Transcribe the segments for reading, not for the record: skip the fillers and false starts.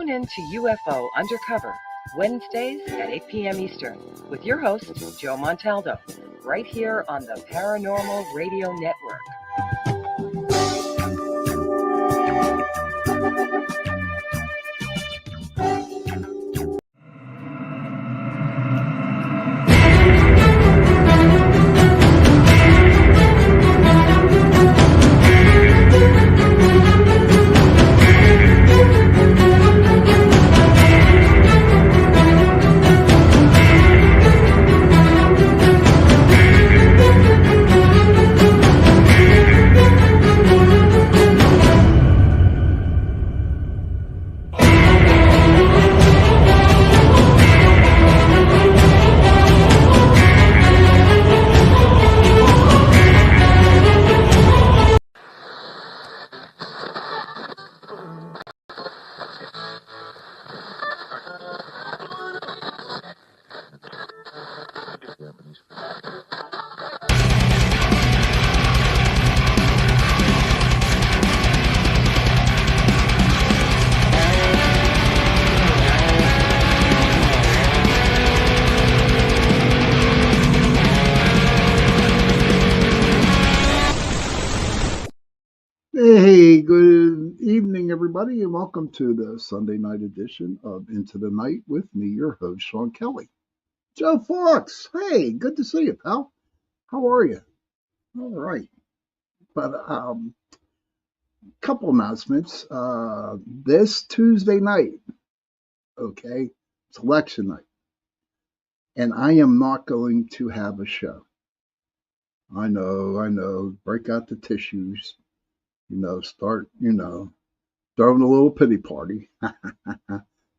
Tune in to UFO Undercover, Wednesdays at 8 p.m. Eastern, with your host, Joe Montaldo, right here on the Paranormal Radio Network. Hey, good evening, everybody, and welcome to the Sunday night edition of Into the Night with me, your host, Sean Kelly. Joe Fox, hey, good to see you, pal. How are you? All right. But couple announcements. This Tuesday night, okay, it's election night, and I am not going to have a show. I know, break out the tissues, start, throwing a little pity party.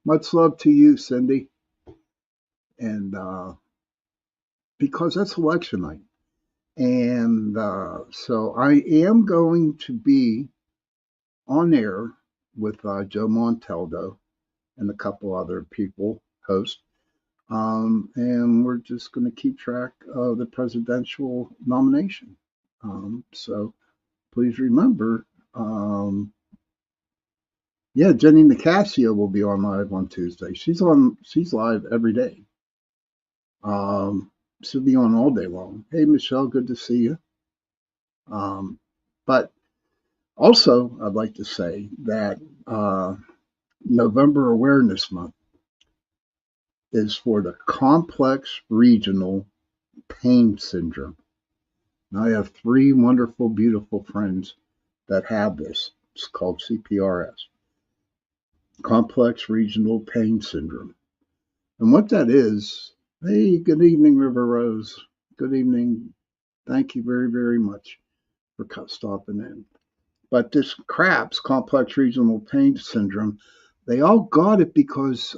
Much love to you, Cindy. And because that's election night. And so I am going to be on air with Joe Montaldo and a couple other people, hosts. And we're just going to keep track of the presidential nomination. So please remember, Jenny Nicasio will be on live on Tuesday. She's live every day. She'll be on all day long. Hey, Michelle, good to see you. But also, I'd like to say that November Awareness Month is for the complex regional pain syndrome. Now, I have 3 wonderful, beautiful friends that have this. It's called CPRS, complex regional pain syndrome. And what that is, hey, good evening, River Rose. Good evening. Thank you very, very much for stopping in. But this CRAPS, complex regional pain syndrome, they all got it because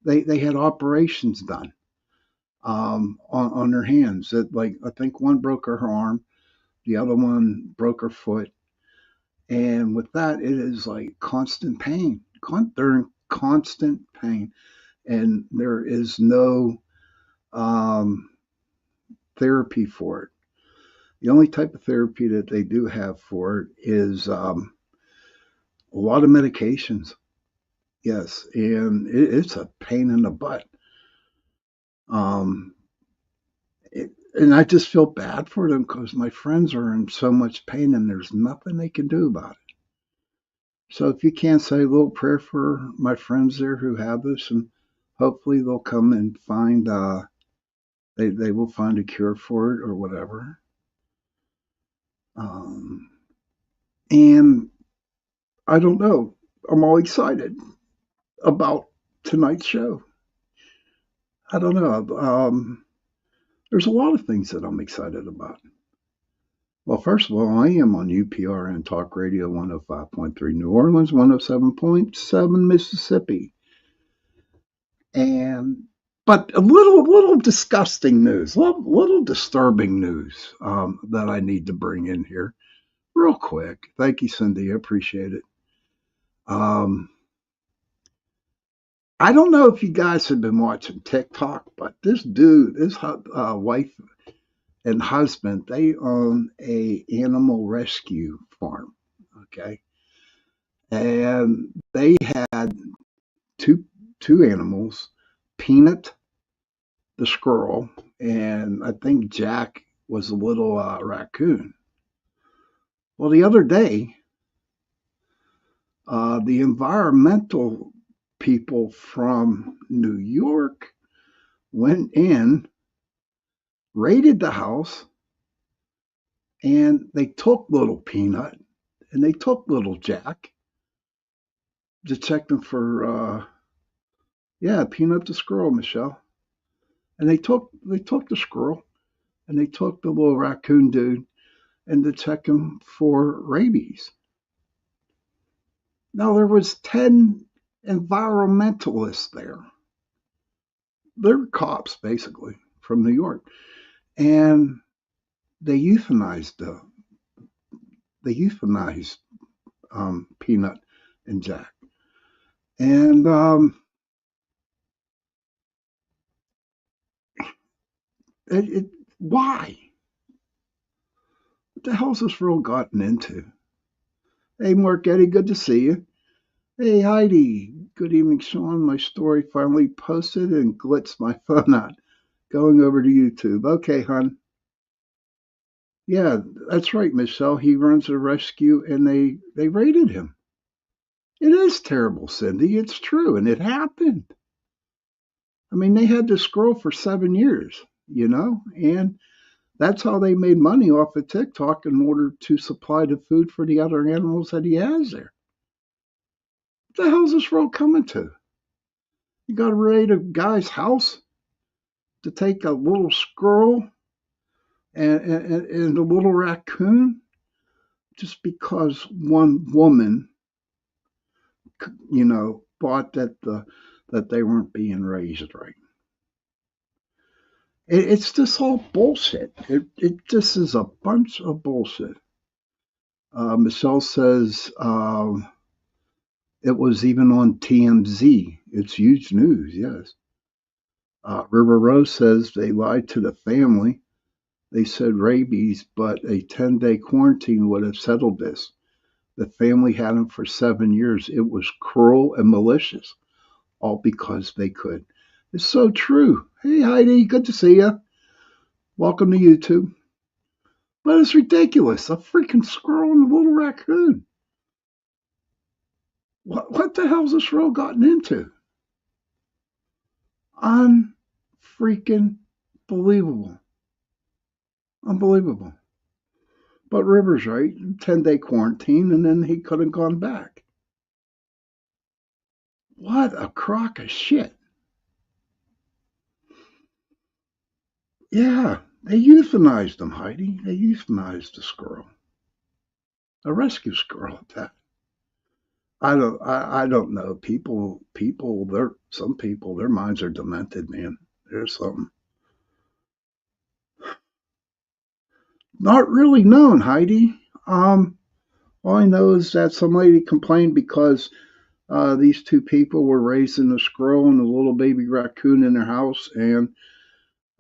they had operations done on their hands. That, like, I think one broke her arm, the other one broke her foot. And with that, it is like constant pain. They're in constant pain. And there is no therapy for it. The only type of therapy that they do have for it is a lot of medications. Yes, and it's a pain in the butt. And I just feel bad for them because my friends are in so much pain and there's nothing they can do about it. So if you can, say a little prayer for my friends there who have this, and hopefully they'll come and find, they will find a cure for it or whatever. And I don't know, I'm all excited about tonight's show. I don't know. There's a lot of things that I'm excited about. Well, first of all, I am on UPRN Talk Radio 105.3 New Orleans, 107.7 Mississippi. But a little disgusting news, little disturbing news that I need to bring in here real quick. Thank you, Cindy. I appreciate it. I don't know if you guys have been watching TikTok, but this dude, his wife and husband, they own a animal rescue farm, okay? And they had two animals, Peanut the squirrel, and I think Jack was a little raccoon. Well, the other day, the environmental people from New York went in, raided the house, and they took little Peanut and they took little Jack to check them for, yeah, Peanut the squirrel, Michelle. And they took the squirrel and they took the little raccoon dude and to check him for rabies. Now there was 10 environmentalists there. They're cops basically from New York, and they euthanized Peanut and Jack. And why? What the hell's this world gotten into? Hey, Mark Eddie, good to see you. Hey, Heidi, good evening, Sean. My story finally posted and glitched my phone out. Going over to YouTube. Okay, hon. Yeah, that's right, Michelle. He runs a rescue and they raided him. It is terrible, Cindy. It's true, and it happened. I mean, they had this girl for 7 years, and that's how they made money off of TikTok in order to supply the food for the other animals that he has there. What the hell's this world coming to? You got to raid a guy's house to take a little squirrel and a little raccoon just because one woman, thought that they weren't being raised right. It's just all bullshit. It just is a bunch of bullshit. Michelle says it was even on TMZ. It's huge news, yes. River Rose says they lied to the family. They said rabies, but a 10-day quarantine would have settled this. The family had him for 7 years. It was cruel and malicious, all because they could. It's so true. Hey, Heidi, good to see you. Welcome to YouTube. But it's ridiculous. A freaking squirrel and a little raccoon. What the hell's this world gotten into? Unfreaking believable. Unbelievable. But River's right. 10-day quarantine, and then he could have gone back. What a crock of shit. Yeah, they euthanized him, Heidi. They euthanized the squirrel. A rescue squirrel at that. I don't know. Some people, their minds are demented, man. There's something. Not really known, Heidi. All I know is that some lady complained because these two people were raising a squirrel and a little baby raccoon in their house, and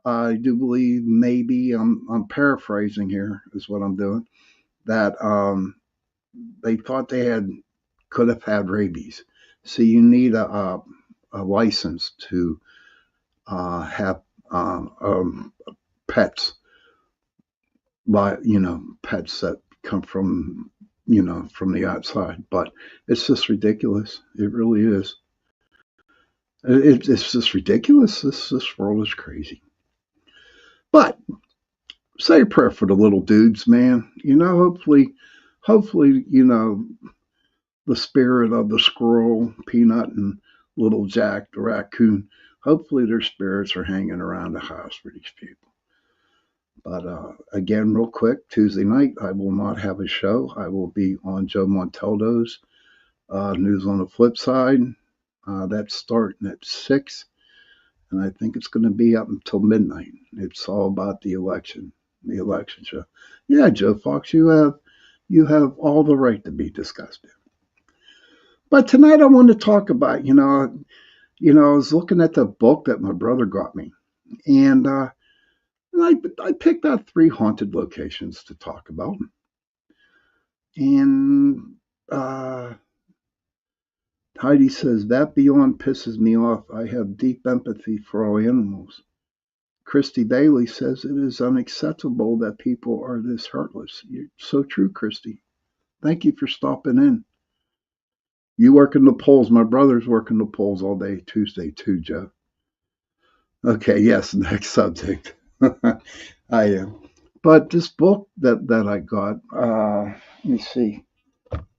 I do believe maybe I'm paraphrasing here is what I'm doing, that they thought they could have had rabies. So you need a license to have pets, pets that come from from the outside. But it's just ridiculous. It really is. It's just ridiculous. This world is crazy. But say a prayer for the little dudes, man. Hopefully, the spirit of the squirrel, Peanut, and little Jack, the raccoon, hopefully their spirits are hanging around the house for these people. But again, real quick, Tuesday night, I will not have a show. I will be on Joe Montaldo's News on the Flip Side. That's starting at 6, and I think it's going to be up until midnight. It's all about the election show. Yeah, Joe Fox, you have all the right to be disgusted. But tonight I want to talk about, I was looking at the book that my brother got me, and I picked out 3 haunted locations to talk about. And Heidi says, that beyond pisses me off. I have deep empathy for all animals. Christy Bailey says, it is unacceptable that people are this heartless. You're so true, Christy. Thank you for stopping in. You work in the polls. My brother's working the polls all day Tuesday too, Joe. Okay, yes, next subject. I am. But this book that I got, let me see,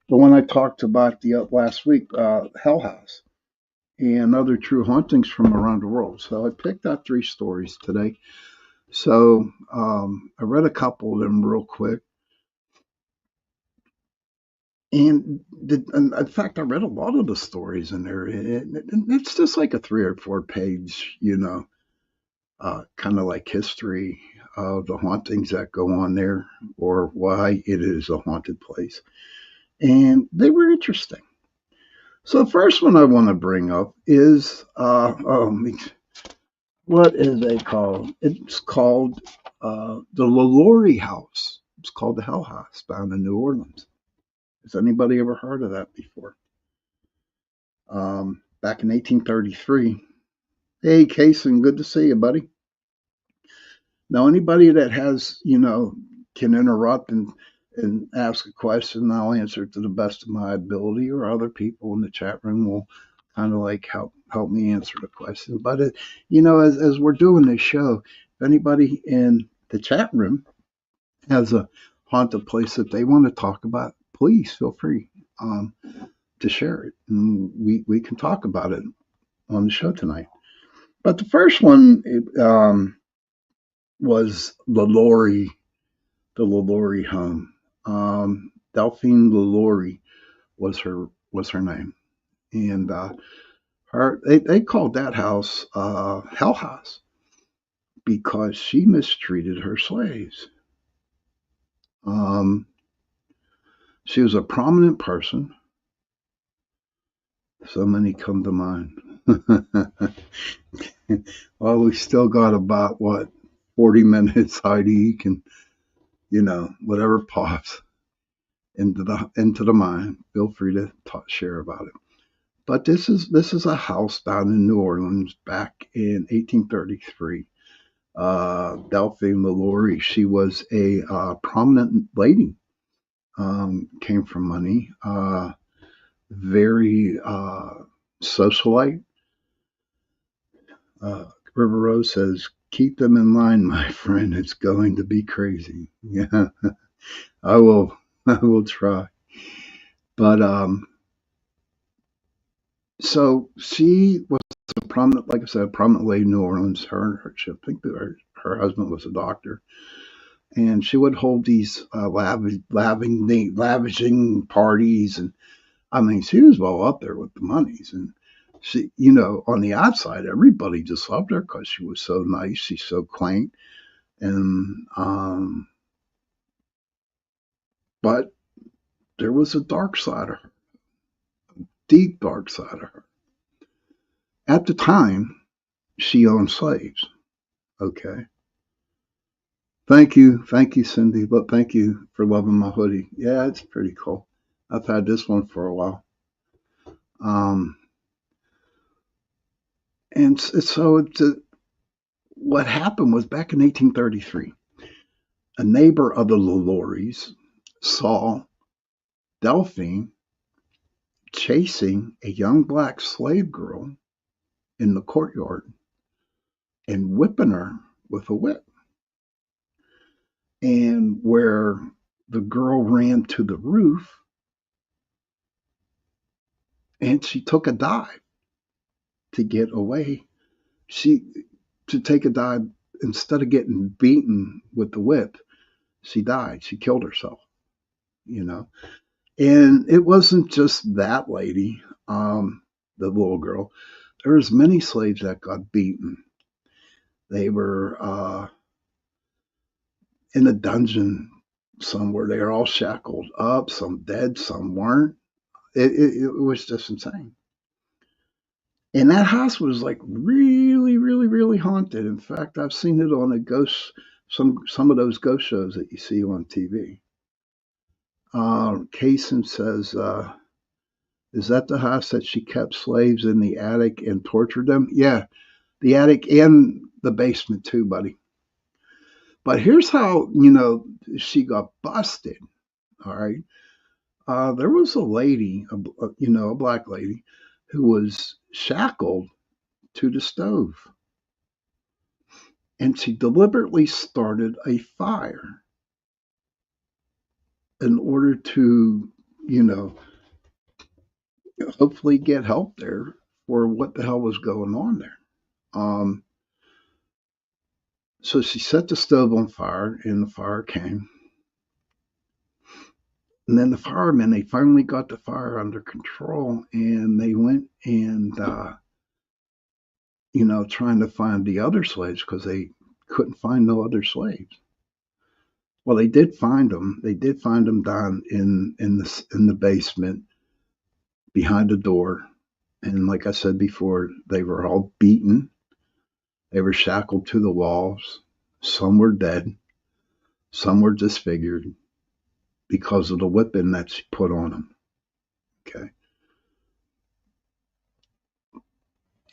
the one I talked about the last week, Hell House, and other true hauntings from around the world. So I picked out 3 stories today. So I read a couple of them real quick. And in fact, I read a lot of the stories in there. It's just like a 3 or 4 page, kind of like history of the hauntings that go on there or why it is a haunted place. And they were interesting. So the first one I want to bring up is what is it called? It's called the LaLaurie House. It's called the Hell House down in New Orleans. Has anybody ever heard of that before? Back in 1833. Hey, Kason, good to see you, buddy. Now, anybody that has, can interrupt and ask a question, I'll answer it to the best of my ability, or other people in the chat room will kind of like help me answer the question. But as we're doing this show, if anybody in the chat room has a haunted place that they want to talk about, please feel free to share it, and we can talk about it on the show tonight. But the first one was the LaLaurie home. Delphine LaLaurie was her name, and they called that house Hell House because she mistreated her slaves. She was a prominent person. So many come to mind. Well, we still got about 40 minutes. Heidi, you can, whatever pops into the mind, feel free to share about it. But this is a house down in New Orleans back in 1833. Delphine LaLaurie, she was a prominent lady. Came from money. Very socialite. River Rose says, keep them in line, my friend. It's going to be crazy. Yeah, I will try. But so she was a prominent, like I said, prominent lady in New Orleans. I think her husband was a doctor. And she would hold these lavishing parties. And I mean, she was well up there with the monies. And she, on the outside, everybody just loved her because she was so nice. She's so quaint. And, but there was a dark side of her, deep dark side of her. At the time, she owned slaves. Okay. Thank you, Cindy. But thank you for loving my hoodie. Yeah, it's pretty cool. I've had this one for a while. And so what happened was back in 1833, a neighbor of the LaLauries saw Delphine chasing a young black slave girl in the courtyard and whipping her with a whip. And where the girl ran to the roof and she took a dive to get away. To take a dive, instead of getting beaten with the whip, she died. She killed herself, And it wasn't just that lady, the little girl. There was many slaves that got beaten. They were in a dungeon somewhere. They were all shackled up, some dead, some weren't. It was just insane. And that house was like really, really, really haunted. In fact, I've seen it on some of those ghost shows that you see on TV. Kaysen says, Is that the house that she kept slaves in the attic and tortured them? Yeah, the attic and the basement too, buddy. But here's how, she got busted. All right. There was a lady, a black lady, who was shackled to the stove, and she deliberately started a fire in order to, you know, hopefully get help there for what the hell was going on there. Um, so she set the stove on fire, and the fire came. And then the firemen, they finally got the fire under control, and they went and, trying to find the other slaves because they couldn't find no other slaves. Well, they did find them. They did find them down in the basement behind the door. And like I said before, they were all beaten. They were shackled to the walls. Some were dead. Some were disfigured because of the whipping that she put on them. Okay.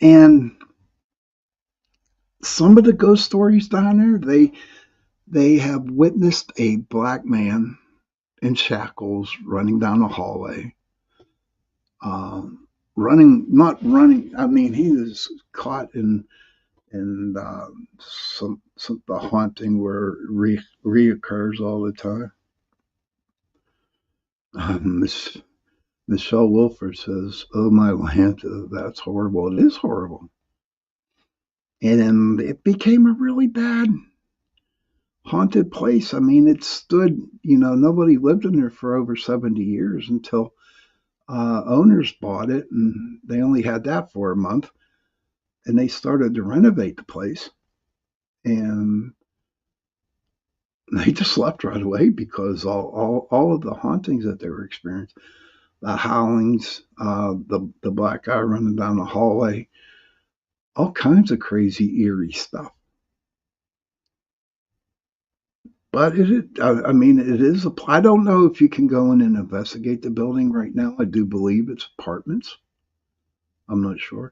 And some of the ghost stories down there, they have witnessed a black man in shackles running down a hallway. Not running. I mean, he was caught in some the haunting where reoccurs all the time. Michelle Wilford says, "Oh my land, that's horrible." It is horrible, and it became a really bad haunted place. I mean, it stood. Nobody lived in there for over 70 years until owners bought it, and they only had that for a month, and they started to renovate the place, and they just left right away because all of the hauntings that they were experiencing, the howlings, the black guy running down the hallway, all kinds of crazy, eerie stuff. But I mean, it is I don't know if you can go in and investigate the building right now. I do believe it's apartments. I'm not sure.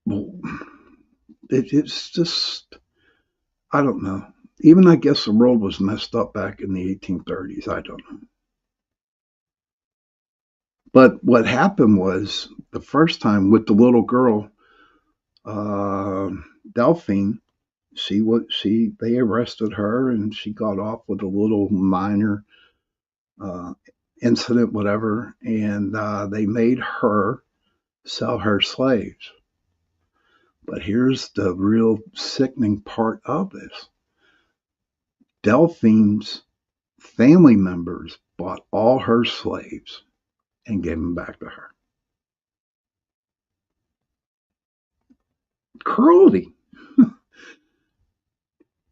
Well, it's just, I don't know. Even I guess the world was messed up back in the 1830s. I don't know. But what happened was the first time with the little girl, uh, Delphine, they arrested her and she got off with a little minor uh, incident, whatever, and they made her sell her slaves. But here's the real sickening part of this. Delphine's family members bought all her slaves and gave them back to her. Cruelty.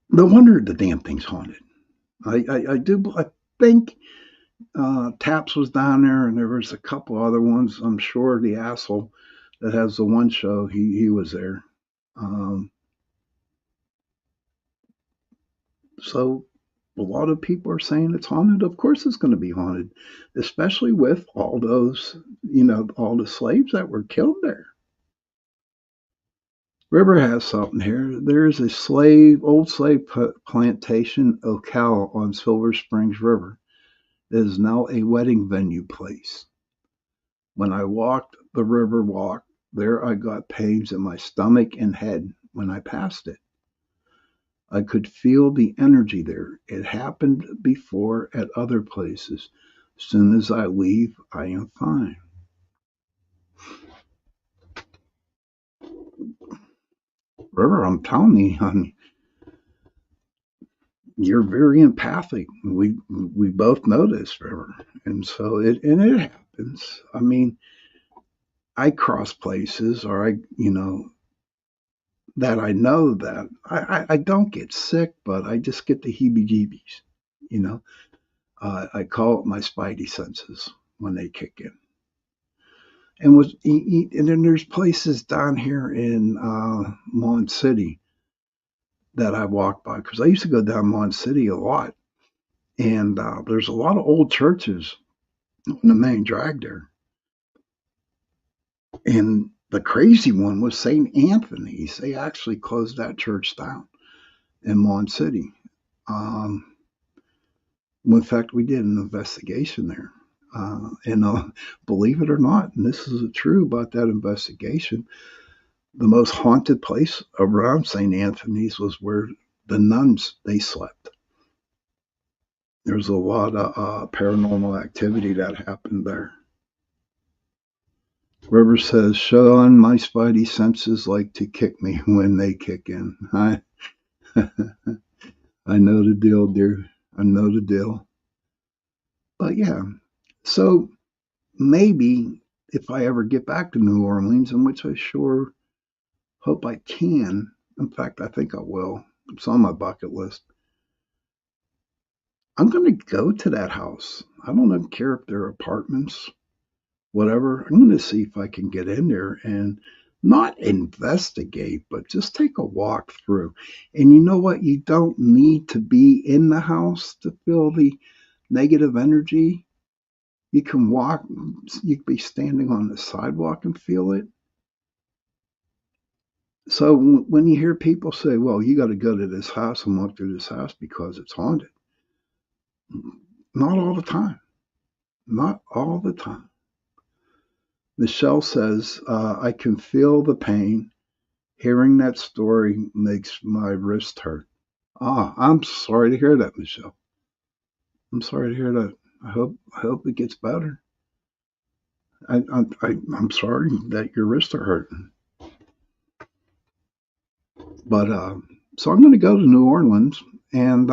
No wonder the damn thing's haunted. I think Taps was down there, and there was a couple other ones. I'm sure the asshole that has the one show, he was there. Um, so a lot of people are saying it's haunted. Of course, it's going to be haunted, especially with all those, all the slaves that were killed there. River has something here. There is a old slave plantation, Ocala, on Silver Springs River. It is now a wedding venue place. When I walked the river walk, there I got pains in my stomach and head when I passed it. I could feel the energy there. It happened before at other places. As soon as I leave, I am fine. River, I'm telling you, honey, you're very empathic. We both know this, River, and so it happens. I mean, I cross places, or that I know that I don't get sick, but I just get the heebie-jeebies. You know, I call it my spidey senses when they kick in. And then there's places down here in Mon City that I walk by because I used to go down Mon City a lot, and there's a lot of old churches on the main drag there. And the crazy one was St. Anthony's. They actually closed that church down in Mon City. Um, in fact, we did an investigation there. And believe it or not, and this is true about that investigation, the most haunted place around St. Anthony's was where the nuns they slept. There's a lot of paranormal activity that happened there. River says, Sean, my spidey senses like to kick me when they kick in. I know the deal, dear. I know the deal. But yeah, so maybe if I ever get back to New Orleans, in which I sure hope I can. In fact, I think I will. It's on my bucket list. I'm going to go to that house. I don't care if they're apartments, whatever. I'm going to see if I can get in there and not investigate, but just take a walk through. And you know what? You don't need to be in the house to feel the negative energy. You can walk, you could be standing on the sidewalk and feel it. So when you hear people say, well, you got to go to this house and walk through this house because it's haunted, not all the time. Not all the time. Michelle says, I can feel the pain. Hearing that story makes my wrist hurt. Ah, I'm sorry to hear that, Michelle. I'm sorry to hear that. I hope it gets better. I'm sorry that your wrists are hurting. But so I'm going to go to New Orleans and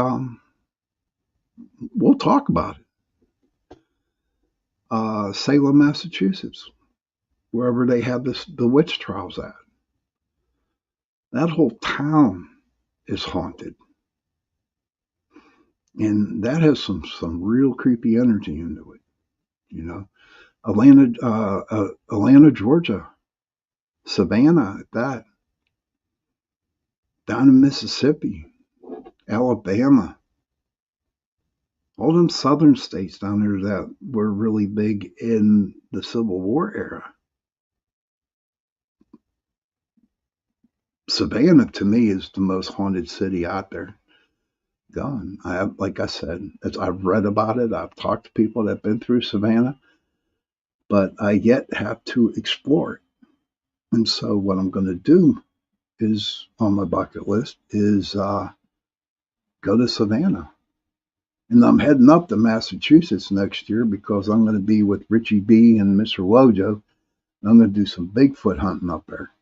we'll talk about it. Salem, Massachusetts, wherever they have the witch trials at. That whole town is haunted. And that has some real creepy energy into it, you know. Atlanta, Georgia, Savannah at that, down in Mississippi, Alabama, all them southern states down there that were really big in the Civil War era. Savannah to me is the most haunted city out there. Gone. Like I said, I've read about it. I've talked to people that've been through Savannah, but I yet have to explore it. And so what I'm going to do is on my bucket list is go to Savannah. And I'm heading up to Massachusetts next year because I'm going to be with Richie B and Mr. Wojo. And I'm going to do some Bigfoot hunting up there.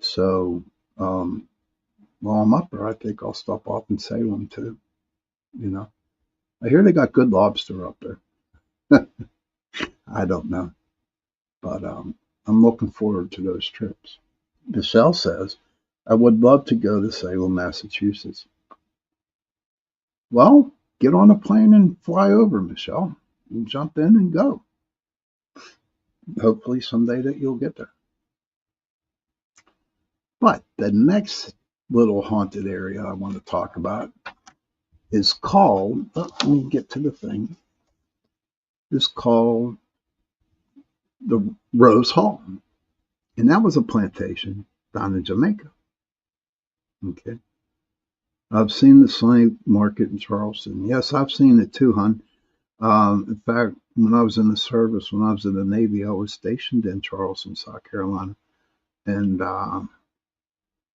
So while I'm up there, I think I'll stop off in Salem too. You know, I hear they got good lobster up there. I don't know, but I'm looking forward to those trips. Michelle says, I would love to go to Salem, Massachusetts. Well, get on a plane and fly over, Michelle, and jump in and go. Hopefully someday that you'll get there. But the next little haunted area I want to talk about is called, let me get to the thing, is called the Rose Hall. And that was a plantation down in Jamaica. Okay. I've seen the slave market in Charleston. Yes, I've seen it too, hon. In fact, when I was in the service, when I was in the Navy, I was stationed in Charleston, South Carolina. And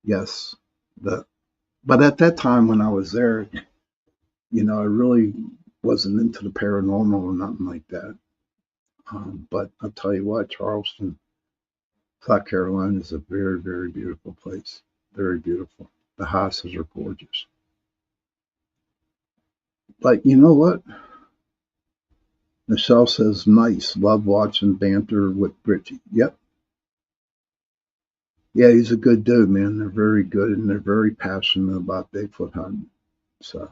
yes, but at that time when I was there, I really wasn't into the paranormal or nothing like that. But I'll tell you what, Charleston, South Carolina is a very, very beautiful place. Very beautiful. The houses are gorgeous. But you know what? Michelle says, nice. Love watching banter with Richie. Yep. Yeah, he's a good dude, man. They're very good and they're very passionate about Bigfoot hunting. So,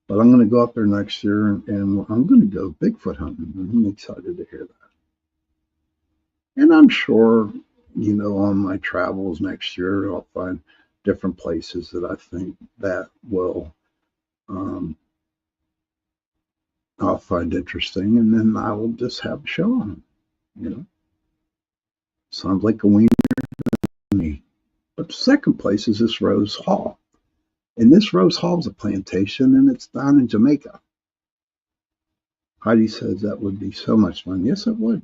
but I'm going to go up there next year and I'm going to go Bigfoot hunting. I'm excited to hear that. And I'm sure, on my travels next year, I'll find different places that I think that will, I'll I'll find interesting, and then I will just have a show on them. Sounds like a wiener to me. But the second place is this Rose Hall. And this Rose Hall is a plantation, and it's down in Jamaica. Heidi says that would be so much fun. Yes, it would.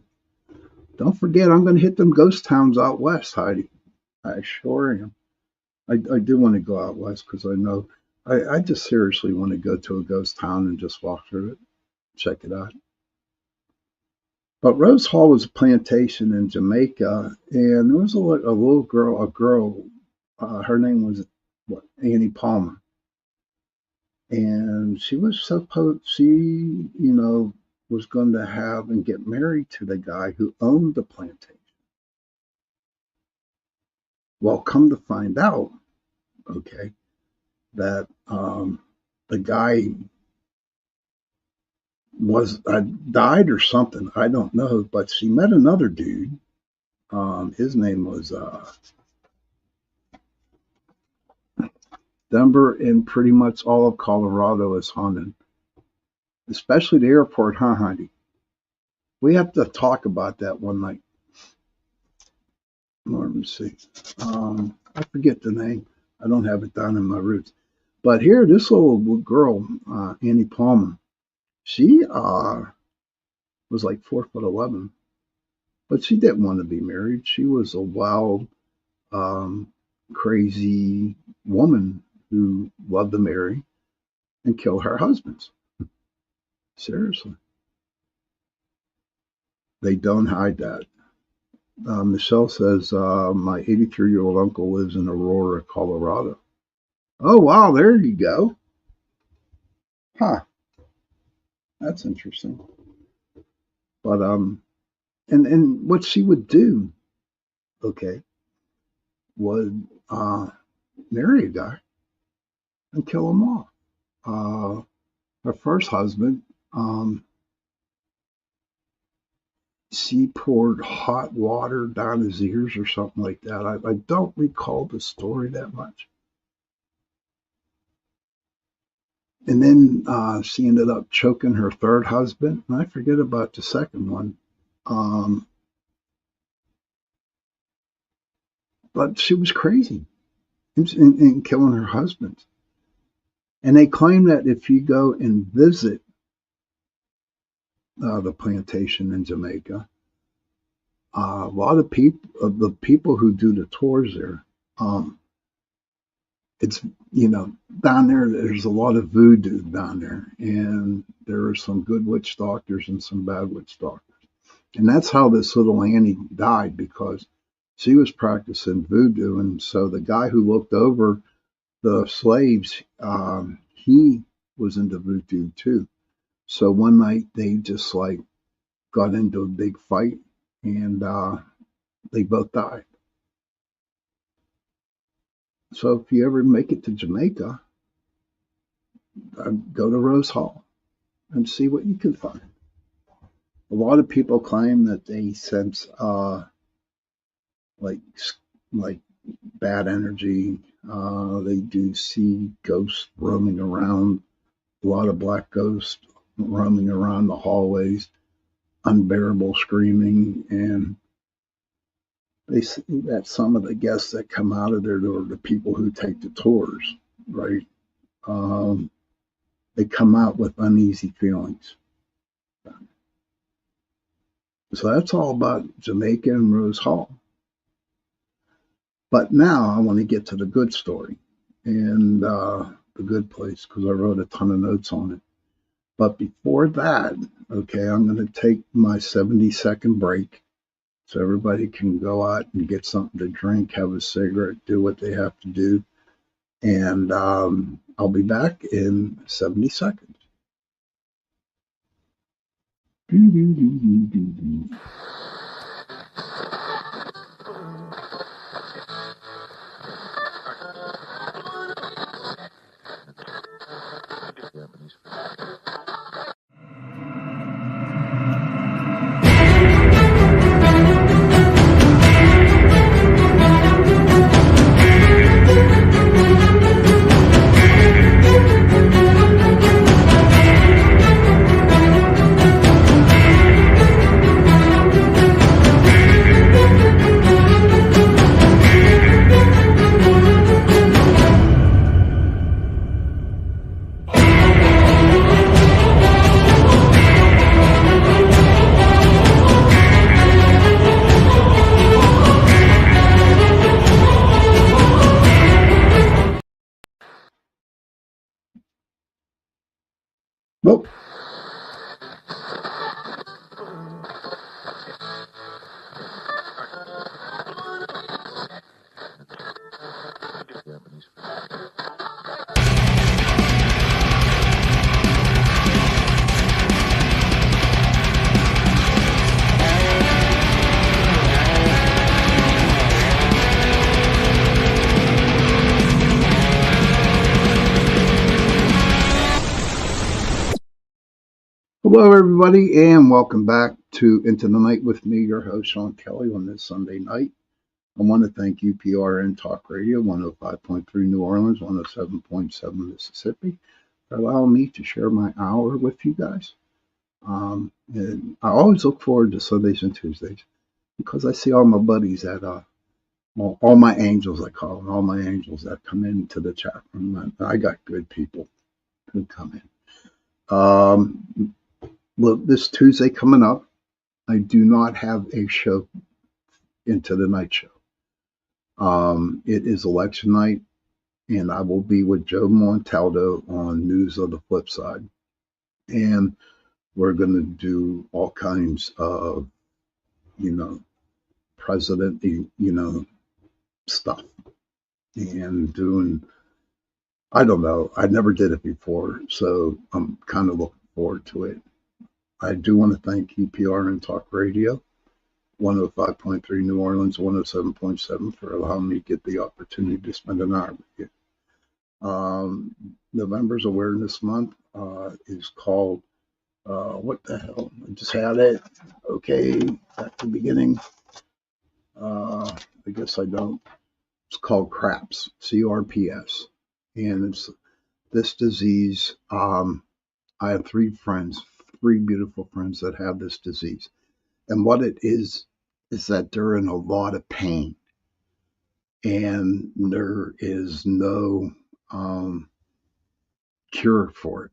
Don't forget, I'm going to hit them ghost towns out west, Heidi. I sure am. I do want to go out west because I know I just seriously want to go to a ghost town and just walk through it, check it out. But Rose Hall was a plantation in Jamaica, and there was a little girl, her name was Annie Palmer. And she was was going to have and get married to the guy who owned the plantation. Well, come to find out, that the guy died or something. I don't know, but she met another dude. His name was Denver, and pretty much all of Colorado is haunted, especially the airport, huh, Heidi? We have to talk about that one night. Let me see. I forget the name. I don't have it down in my roots. But here, this little girl, Annie Palmer, she was like 4'11", but she didn't want to be married. She was a wild, crazy woman who loved to marry and kill her husbands. Seriously. They don't hide that. Michelle says, my 83-year-old uncle lives in Aurora, Colorado. Oh, wow, there you go. Huh. That's interesting. But, and what she would do, would marry a guy and kill him off. Her first husband, she poured hot water down his ears or something like that. I don't recall the story that much. And then she ended up choking her third husband, and I forget about the second one. But she was crazy in killing her husbands. And they claim that if you go and visit the plantation in Jamaica, a lot of the people who do the tours there, it's, down there, there's a lot of voodoo down there, and there are some good witch doctors and some bad witch doctors. And that's how this little Annie died, because she was practicing voodoo. And so the guy who looked over the slaves, he was into voodoo too. So one night they just got into a big fight, and they both died. So if you ever make it to Jamaica, go to Rose Hall and see what you can find. A lot of people claim that they sense like bad energy. They do see ghosts roaming around, a lot of black ghosts roaming around the hallways, unbearable screaming, and they see that some of the guests that come out of there are the people who take the tours, right? They come out with uneasy feelings. So that's all about Jamaica and Rose Hall. But now I want to get to the good story and the good place, because I wrote a ton of notes on it. But before that, I'm going to take my 70-second break so everybody can go out and get something to drink, have a cigarette, do what they have to do. And I'll be back in 70 seconds. Well, hello, everybody, and welcome back to Into the Night with me, your host, Sean Kelly, on this Sunday night. I want to thank UPRN Talk Radio, 105.3 New Orleans, 107.7 Mississippi, for allowing me to share my hour with you guys. And I always look forward to Sundays and Tuesdays because I see all my buddies all my angels, I call them, all my angels that come into the chat room. I got good people who come in. Well, this Tuesday coming up, I do not have a show into the night show. It is election night, and I will be with Joe Montaldo on News of the Flip Side. And we're going to do all kinds of, president, stuff. And doing, I don't know, I never did it before, so I'm kind of looking forward to it. I do want to thank UPRN Talk Radio, 105.3 New Orleans, 107.7 for allowing me to get the opportunity to spend an hour with you. November's Awareness Month is called, what the hell? I just had it. Okay, at the beginning. I guess I don't. It's called CRAPS, CRPS. And it's this disease. I have three beautiful friends that have this disease. And what it is that they're in a lot of pain. And there is no cure for it.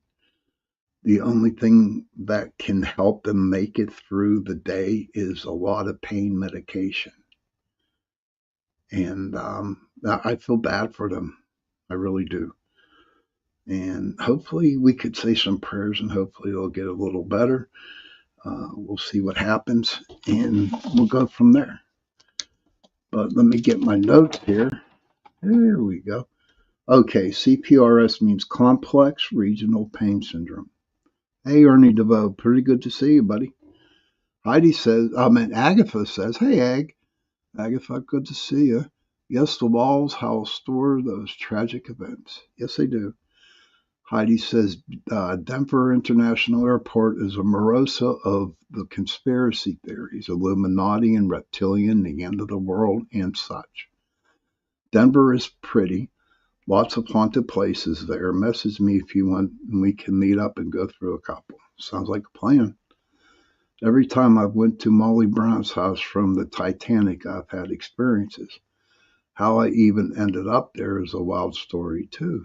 The only thing that can help them make it through the day is a lot of pain medication. And I feel bad for them. I really do. And hopefully we could say some prayers and hopefully it'll get a little better. We'll see what happens and we'll go from there. But let me get my notes here. There we go. Okay, CPRS means Complex Regional Pain Syndrome. Hey, Ernie DeVoe, pretty good to see you, buddy. Heidi says, Agatha says, hey, Agatha, good to see you. Yes, the walls house store those tragic events. Yes, they do. Heidi says, Denver International Airport is a morosa of the conspiracy theories, Illuminati and reptilian, the end of the world, and such. Denver is pretty. Lots of haunted places there. Message me if you want, and we can meet up and go through a couple. Sounds like a plan. Every time I went to Molly Brown's house from the Titanic, I've had experiences. How I even ended up there is a wild story, too.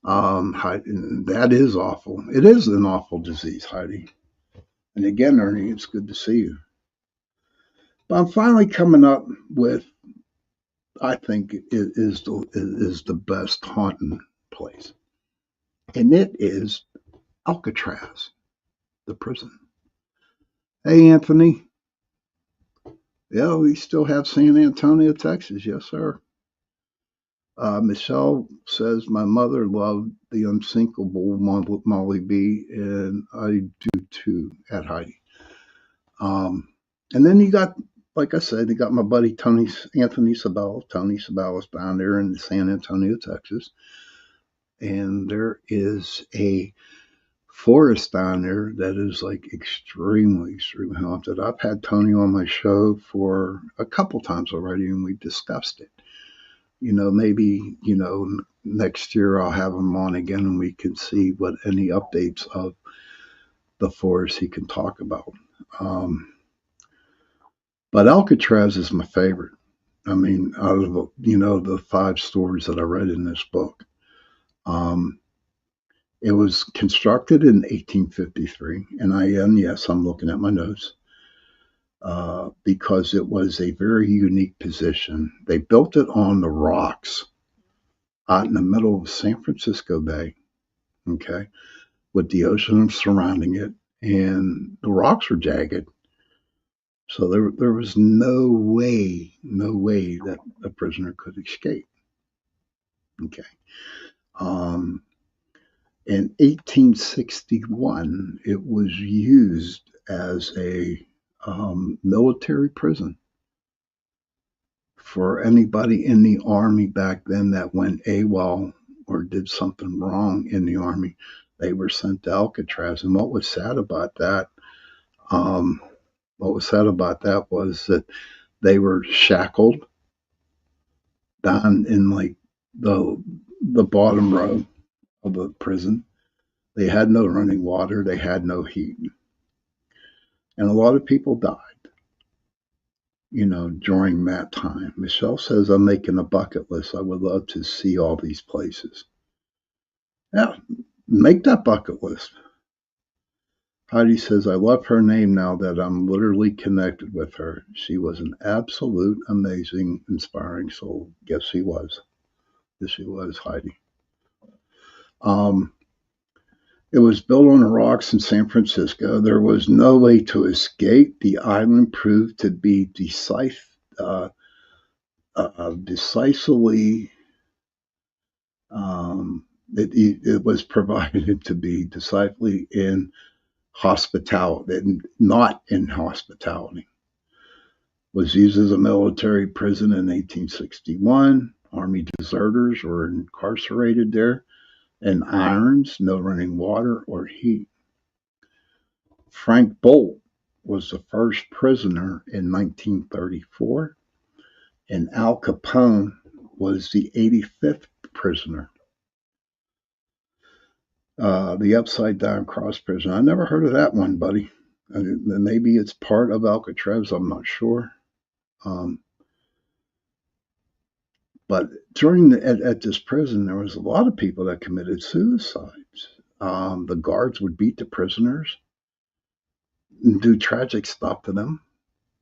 That is awful. It is an awful disease, Heidi. And again, Ernie, it's good to see you. But I'm finally coming up with, I think, it is the best haunting place. And it is Alcatraz, the prison. Hey, Anthony. Yeah, we still have San Antonio, Texas. Yes, sir. Michelle says, my mother loved the unsinkable Molly B, and I do too, at Heidi. And then you got, like I said, you got my buddy Anthony Sabella. Tony Sabella's down there in San Antonio, Texas. And there is a forest down there that is like extremely, extremely haunted. I've had Tony on my show for a couple times already, and we discussed it. Maybe, next year I'll have him on again and we can see what any updates of the forest he can talk about. But Alcatraz is my favorite. I mean, out of, the 5 stories that I read in this book. It was constructed in 1853, and yes, I'm looking at my notes. Because it was a very unique position. They built it on the rocks out in the middle of San Francisco Bay. Okay. with the ocean surrounding it, and the rocks were jagged. So there was no way that a prisoner could escape. Okay. Um, in 1861, it was used as a military prison for anybody in the army back then that went AWOL or did something wrong in the army. They were sent to Alcatraz. And um, what was sad about that was that they were shackled down in like the bottom row of the prison. They had no running water. They had no heat, and a lot of people died. During that time. Michelle says, I'm making a bucket list. I would love to see all these places. Yeah, make that bucket list. Heidi says, I love her name now that I'm literally connected with her. She was an absolute, amazing, inspiring soul. Yes, she was. Yes, she was, Heidi. Um, it was built on the rocks in San Francisco. There was no way to escape. The island proved to be decisively it was provided to be decidedly in hospitality, not in hospitality. Was used as a military prison in 1861. Army deserters were incarcerated there in irons, no running water or heat. Frank Bolt was the first prisoner in 1934, and Al Capone was the 85th prisoner. The Upside Down Cross Prison. I never heard of that one, buddy. Maybe it's part of Alcatraz. I'm not sure. But at this prison, there was a lot of people that committed suicides. The guards would beat the prisoners and do tragic stuff to them.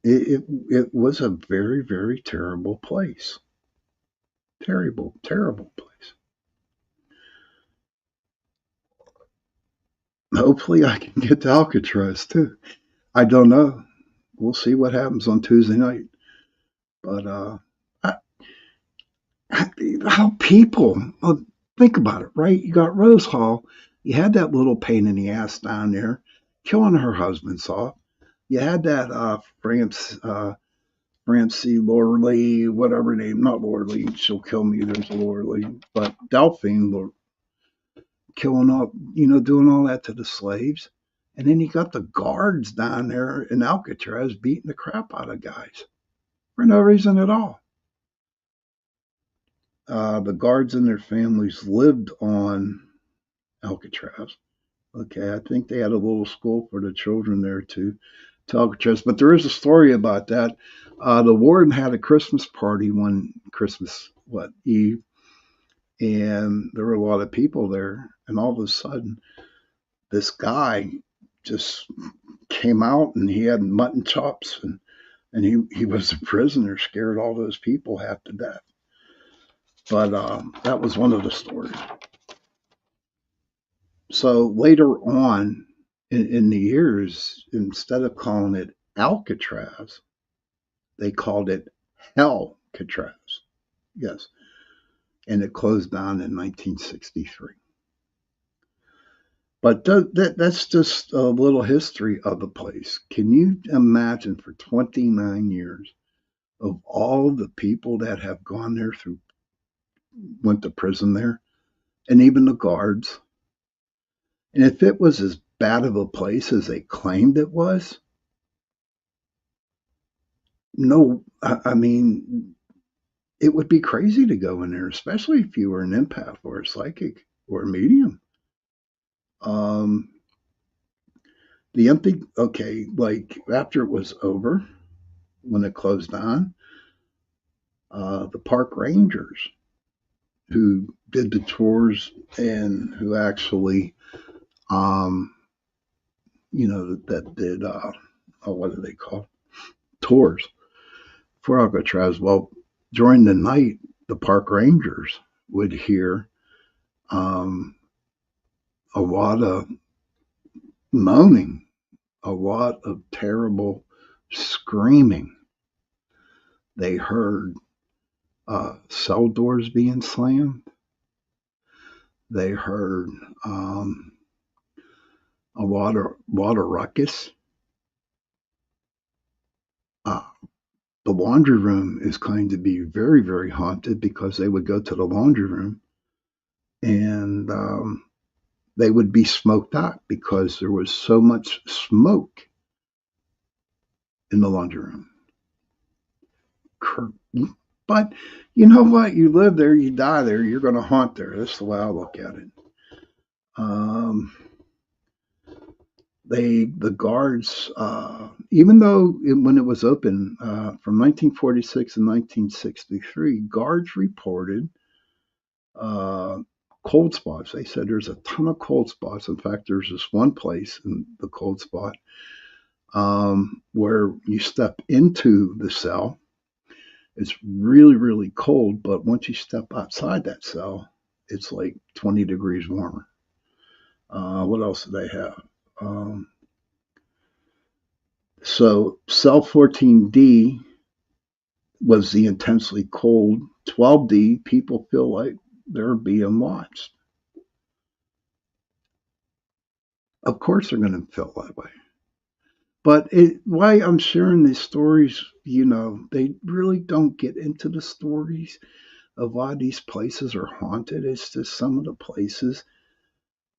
It was a very, very terrible place. Terrible, terrible place. Hopefully, I can get to Alcatraz too. I don't know. We'll see what happens on Tuesday night. But how people think about it, right? You got Rose Hall. You had that little pain in the ass down there, killing her husband's off. You had that Francie Lorley, whatever name, not Lorley. She'll kill me. There's a Lorley, but Delphine killing all, doing all that to the slaves. And then you got the guards down there in Alcatraz beating the crap out of guys for no reason at all. The guards and their families lived on Alcatraz. Okay, I think they had a little school for the children there too, to Alcatraz. But there is a story about that. The warden had a Christmas party one Christmas Eve, and there were a lot of people there. And all of a sudden, this guy just came out, and he had mutton chops, and he was a prisoner, scared all those people half to death. But that was one of the stories. So later on in the years, instead of calling it Alcatraz, they called it Hellcatraz. Yes. And it closed down in 1963. But that's just a little history of the place. Can you imagine for 29 years of all the people that have gone there went to prison there, and even the guards? And if it was as bad of a place as they claimed it was, no, I mean, it would be crazy to go in there, especially if you were an empath or a psychic or a medium. Like after it was over, when it closed down, the park rangers who did the tours and who actually, that did, what do they call tours for Alcatraz. Well, during the night, the park rangers would hear all a lot of moaning, a lot of terrible screaming. They heard cell doors being slammed. They heard a lot of ruckus. Uh, the laundry room is going to be very, very haunted because they would go to the laundry room and they would be smoked out because there was so much smoke in the laundry room. But you know what? You live there, you die there, you're going to haunt there. That's the way I look at it. The guards, even though when it was open from 1946 and 1963, guards reported cold spots. They said there's a ton of cold spots. In fact, there's this one place in the cold spot where you step into the cell. It's really, really cold, but once you step outside that cell, it's like 20 degrees warmer. What else do they have? So cell 14D was the intensely cold. 12D, people feel like they're being watched. Of course they're going to feel that way. But why I'm sharing these stories, they really don't get into the stories of why these places are haunted. It's just some of the places,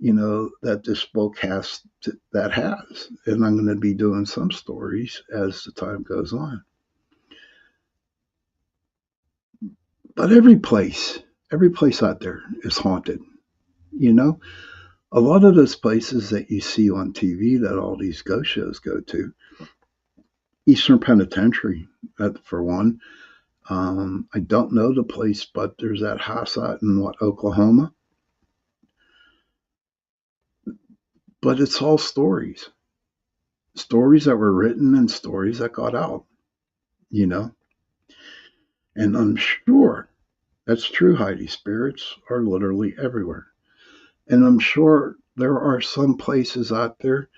that this book has, and I'm going to be doing some stories as the time goes on. But every place out there is haunted. A lot of those places that you see on TV that all these ghost shows go to, Eastern Penitentiary, for one. I don't know the place, but there's that house out in Oklahoma. But it's all stories that were written and stories that got out, And I'm sure that's true, Heidi. Spirits are literally everywhere. And I'm sure there are some places out there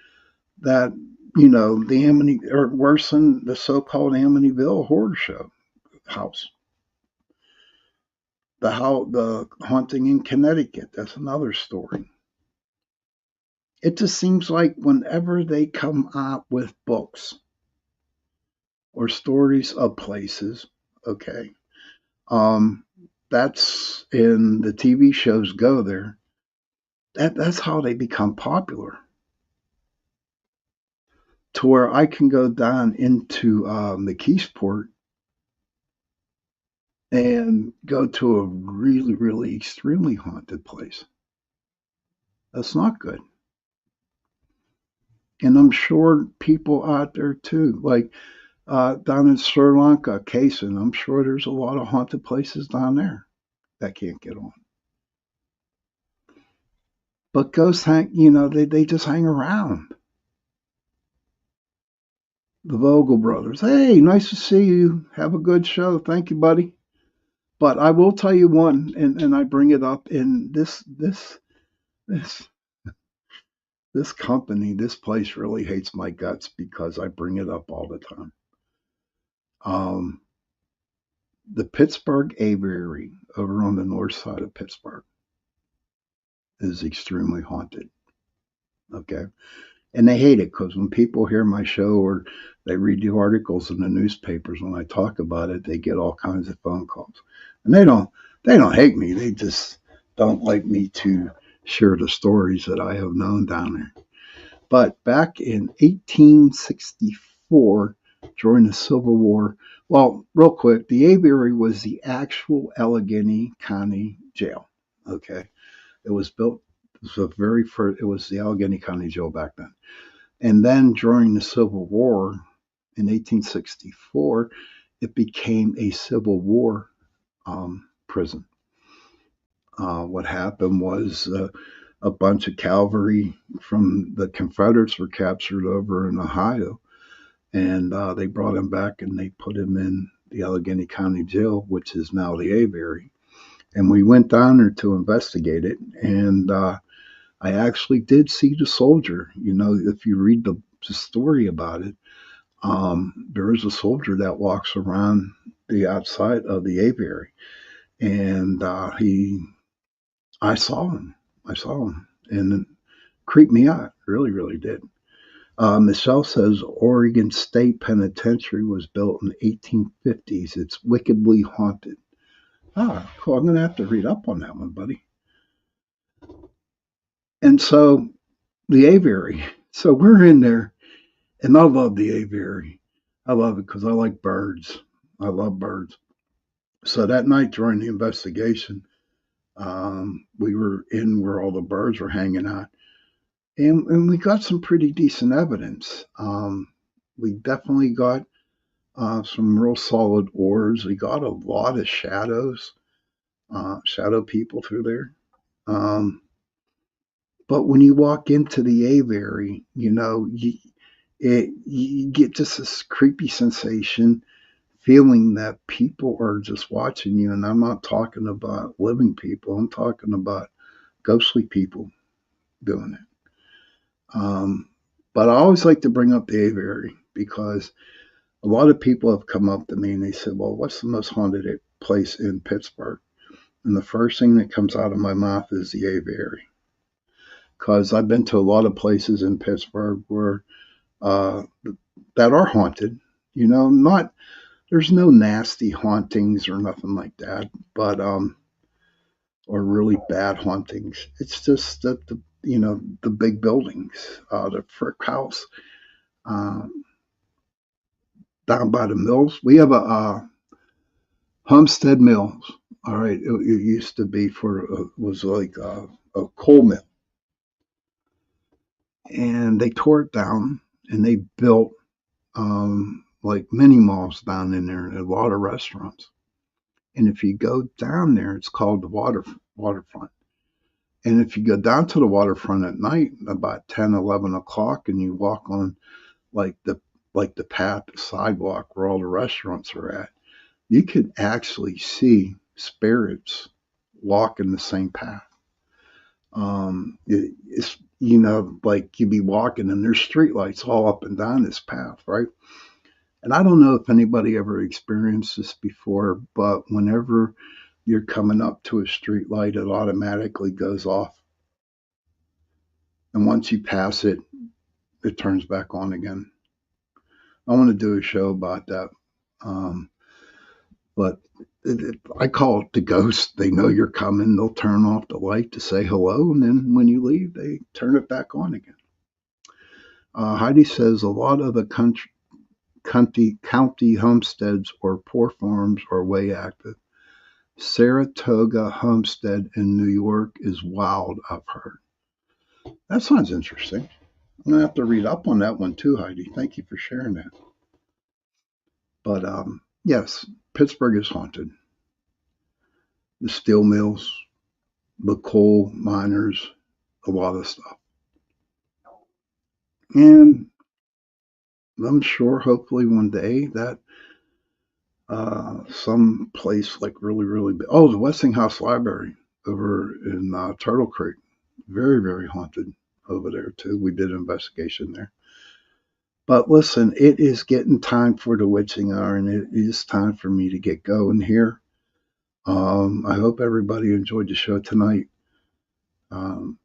that, the Amity, or worse than the so-called Amityville horror show house. The haunting in Connecticut, that's another story. It just seems like whenever they come out with books or stories of places, okay, that's in the TV shows go there. That's how they become popular. To where I can go down into McKeesport and go to a really, really extremely haunted place. That's not good. And I'm sure people out there too, like down in Sri Lanka, Kaysen, I'm sure there's a lot of haunted places down there that can't get on. But ghosts they just hang around. The Vogel brothers. Hey, nice to see you. Have a good show. Thank you, buddy. But I will tell you one, and I bring it up in this company, this place really hates my guts because I bring it up all the time. The Pittsburgh Aviary over on the north side of Pittsburgh is extremely haunted. Okay. And they hate it because when people hear my show or they read the articles in the newspapers when I talk about it, they get all kinds of phone calls. And they don't hate me. They just don't like me to share the stories that I have known down there. But back in 1864, during the Civil War, well, real quick, the aviary was the actual Allegheny County Jail. Okay. It was built, it was the Allegheny County Jail back then. And then during the Civil War in 1864, it became a Civil War prison. What happened was a bunch of cavalry from the Confederates were captured over in Ohio, and they brought him back and they put him in the Allegheny County Jail, which is now the Aviary. And we went down there to investigate it, and I actually did see the soldier. You know, if you read the story about it, there is a soldier that walks around the outside of the aviary, and I saw him. I saw him, and it creeped me out. Really, really did. Michelle says Oregon State Penitentiary was built in the 1850s. It's wickedly haunted. Ah, cool. I'm going to have to read up on that one, buddy. And so the aviary. So we're in there, and I love the aviary. I love it because I like birds. I love birds. So that night during the investigation, we were in where all the birds were hanging out, and we got some pretty decent evidence. We definitely got some real solid orbs. We got a lot of shadows, shadow people through there. Um, but when you walk into the aviary, you get just this creepy sensation, feeling that people are just watching you. And I'm not talking about living people, I'm talking about ghostly people doing it. But I always like to bring up the aviary because a lot of people have come up to me and they said, well, what's the most haunted place in Pittsburgh? And the first thing that comes out of my mouth is the aviary. Because I've been to a lot of places in Pittsburgh where uh, that are haunted. Not there's no nasty hauntings or nothing like that, but or really bad hauntings. It's just that the big buildings, the Frick House, um, down by the mills. We have a Homestead Mills. All right, it used to be was like a coal mill, and they tore it down and they built like mini malls down in there and a lot of restaurants. And if you go down there, it's called the waterfront. And if you go down to the waterfront at night, about 10, 11 o'clock, and you walk on like the path, the sidewalk where all the restaurants are at, you could actually see spirits walking the same path. It's like you'd be walking and there's streetlights all up and down this path, right? And I don't know if anybody ever experienced this before, but whenever you're coming up to a streetlight, it automatically goes off. And once you pass it, it turns back on again. I want to do a show about that. Um, but I call it the ghost. They know you're coming. They'll turn off the light to say hello. And then when you leave, they turn it back on again. Heidi says a lot of the county homesteads or poor farms are way active. Saratoga Homestead in New York is wild, I've heard. That sounds interesting. I'm going to have to read up on that one too, Heidi. Thank you for sharing that. But yes, Pittsburgh is haunted. The steel mills, the coal miners, a lot of stuff. And I'm sure, hopefully, one day that some place like really, really big. Oh, the Westinghouse Library over in Turtle Creek. Very, very haunted over there, too. We did an investigation there. But listen, it is getting time for the witching hour, and it is time for me to get going here. I hope everybody enjoyed the show tonight. And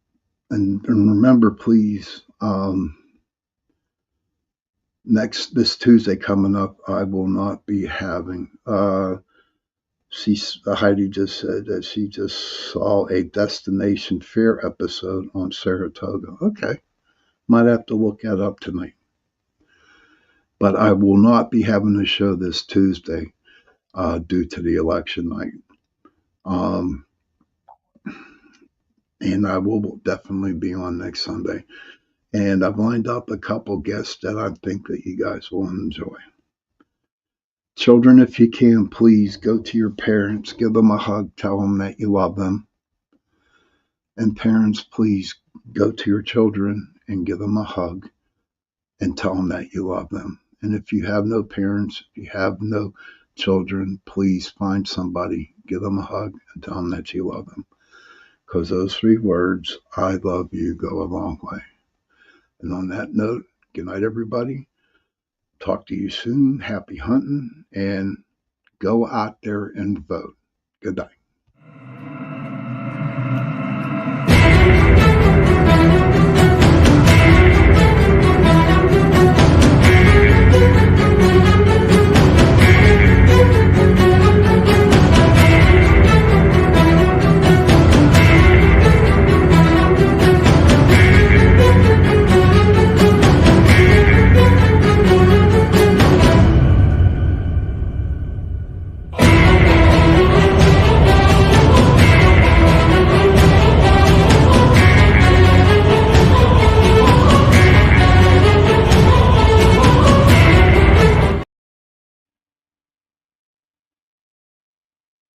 remember, please, this Tuesday coming up, I will not be having. Heidi just said that she just saw a Destination Fear episode on Saratoga. Okay, might have to look that up tonight. But I will not be having a show this Tuesday due to the election night. And I will definitely be on next Sunday. And I've lined up a couple guests that I think that you guys will enjoy. Children, if you can, please go to your parents, give them a hug, tell them that you love them. And parents, please go to your children and give them a hug and tell them that you love them. And if you have no parents, if you have no children, please find somebody, give them a hug and tell them that you love them. because those 3 words, I love you, go a long way. And on that note, good night, everybody. Talk to you soon. Happy hunting, and go out there and vote. Good night.